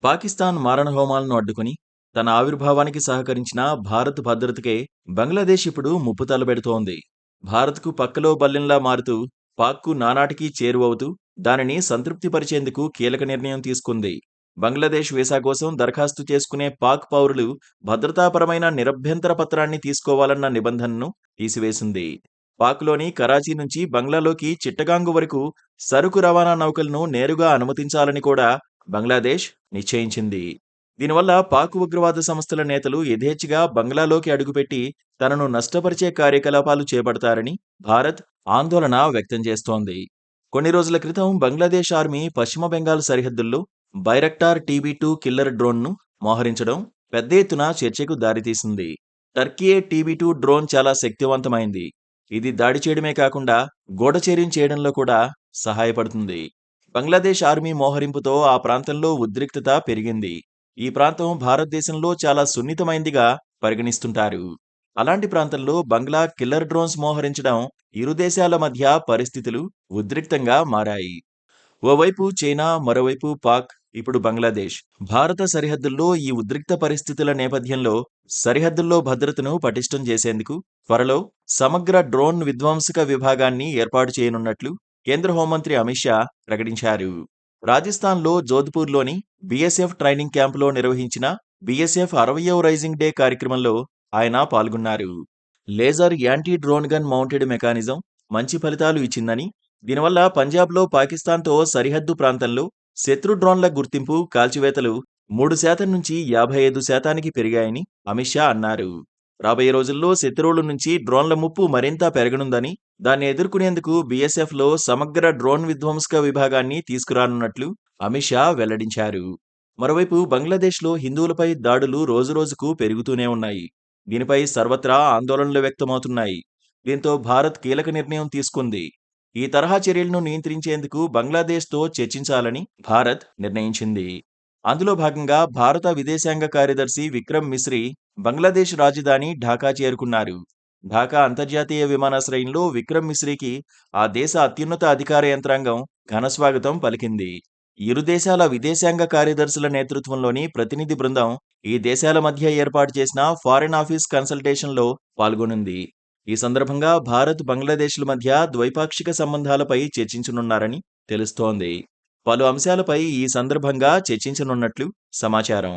పాకిస్తాన్ మారణహోమాలను అడ్డుకుని తన ఆవిర్భావానికి సహకరించిన భారత్ భద్రతకే బంగ్లాదేశ్ ఇప్పుడు ముప్పు తలబెడుతోంది. భారత్కు పక్కలో బల్లెంలా మారుతూ పాక్కు నానాటికీ చేరువవుతూ దానిని సంతృప్తిపరిచేందుకు కీలక నిర్ణయం తీసుకుంది. బంగ్లాదేశ్ వీసా కోసం దరఖాస్తు చేసుకునే పాక్ పౌరులు భద్రతాపరమైన నిరభ్యంతర పత్రాన్ని తీసుకోవాలన్న నిబంధనను తీసివేసింది. పాక్లోని కరాచీ నుంచి బంగ్లాలోకి చిట్టగాంగు వరకు సరుకు రవాణా నౌకలను నేరుగా అనుమతించాలని కూడా బంగ్లాదేశ్ నిశ్చయించింది. దీనివల్ల పాక్ ఉగ్రవాద సంస్థల నేతలు యథేచ్ఛగా బంగ్లాలోకి అడుగుపెట్టి తనను నష్టపరిచే కార్యకలాపాలు చేపడతారని భారత్ ఆందోళన వ్యక్తం చేస్తోంది. కొన్ని రోజుల క్రితం బంగ్లాదేశ్ ఆర్మీ పశ్చిమ బెంగాల్ సరిహద్దుల్లో బైరక్టార్ టీబీ-2 కిల్లర్ డ్రోన్ను మోహరించడం పెద్ద ఎత్తున చర్చకు దారితీసింది. టర్కీయే టీబీ-2 డ్రోన్ చాలా శక్తివంతమైంది. ఇది దాడి చేయడమే కాకుండా గూఢచర్యం చేయడంలో కూడా సహాయపడుతుంది. బంగ్లాదేశ్ ఆర్మీ మోహరింపుతో ఆ ప్రాంతంలో ఉద్రిక్తత పెరిగింది. ఈ ప్రాంతం భారతదేశంలో చాలా సున్నితమైందిగా పరిగణిస్తుంటారు. అలాంటి ప్రాంతంలో బంగ్లా కిల్లర్ డ్రోన్స్ మోహరించడం ఇరు దేశాల మధ్య పరిస్థితులు ఉద్రిక్తంగా మారాయి. ఓవైపు చైనా, మరోవైపు పాక్, ఇప్పుడు బంగ్లాదేశ్. భారత సరిహద్దుల్లో ఈ ఉద్రిక్త పరిస్థితుల నేపథ్యంలో సరిహద్దుల్లో భద్రతను పటిష్టం చేసేందుకు త్వరలో సమగ్ర డ్రోన్ విధ్వంసక విభాగాన్ని ఏర్పాటు చేయనున్నట్లు కేంద్ర హోంమంత్రి అమిత్ షా ప్రకటించారు. రాజస్థాన్లో జోధ్పూర్లోని బీఎస్ఎఫ్ ట్రైనింగ్ క్యాంపులో నిర్వహించిన బీఎస్ఎఫ్ 60వ రైజింగ్ డే కార్యక్రమంలో ఆయన పాల్గొన్నారు. Laser anti drone gun mounted mechanism మంచి ఫలితాలు ఇచ్చిందని, దీనివల్ల పంజాబ్లో పాకిస్తాన్తో సరిహద్దు ప్రాంతంలో శత్రు డ్రోన్ల గుర్తింపు, కాల్చివేతలు 3% నుంచి 55%కి పెరిగాయని అమిత్ షా అన్నారు. రాబోయే రోజుల్లో శత్రువుల నుంచి డ్రోన్ల ముప్పు మరింత పెరగనుందని, దాన్ని ఎదుర్కొనేందుకు బీఎస్ఎఫ్లో సమగ్ర డ్రోన్ విధ్వంసక విభాగాన్ని తీసుకురానున్నట్లు అమిత్ షా వెల్లడించారు. మరోవైపు బంగ్లాదేశ్లో హిందువులపై దాడులు రోజురోజుకు పెరుగుతూనే ఉన్నాయి. దీనిపై సర్వత్రా ఆందోళనలు వ్యక్తమవుతున్నాయి. దీంతో భారత్ కీలక నిర్ణయం తీసుకుంది. ఈ తరహా చర్యలను నియంత్రించేందుకు బంగ్లాదేశ్తో చర్చించాలని భారత్ నిర్ణయించింది. అందులో భాగంగా భారత విదేశాంగ కార్యదర్శి విక్రమ్ మిస్రీ బంగ్లాదేశ్ రాజధాని ఢాకా చేరుకున్నారు. ఢాకా అంతర్జాతీయ విమానాశ్రయంలో విక్రమ్ మిస్రీకి ఆ దేశ అత్యున్నత అధికార యంత్రాంగం ఘనస్వాగతం పలికింది. ఇరు దేశాల విదేశాంగ కార్యదర్శుల నేతృత్వంలోని ప్రతినిధి బృందం ఈ దేశాల మధ్య ఏర్పాటు చేసిన ఫారెన్ ఆఫీస్ కన్సల్టేషన్లో పాల్గొనుంది. ఈ సందర్భంగా భారత్, బంగ్లాదేశ్ల మధ్య ద్వైపాక్షిక సంబంధాలపై చర్చించనున్నారని తెలుస్తోంది. పలు అంశాలపై ఈ సందర్భంగా చర్చించనున్నట్లు సమాచారం.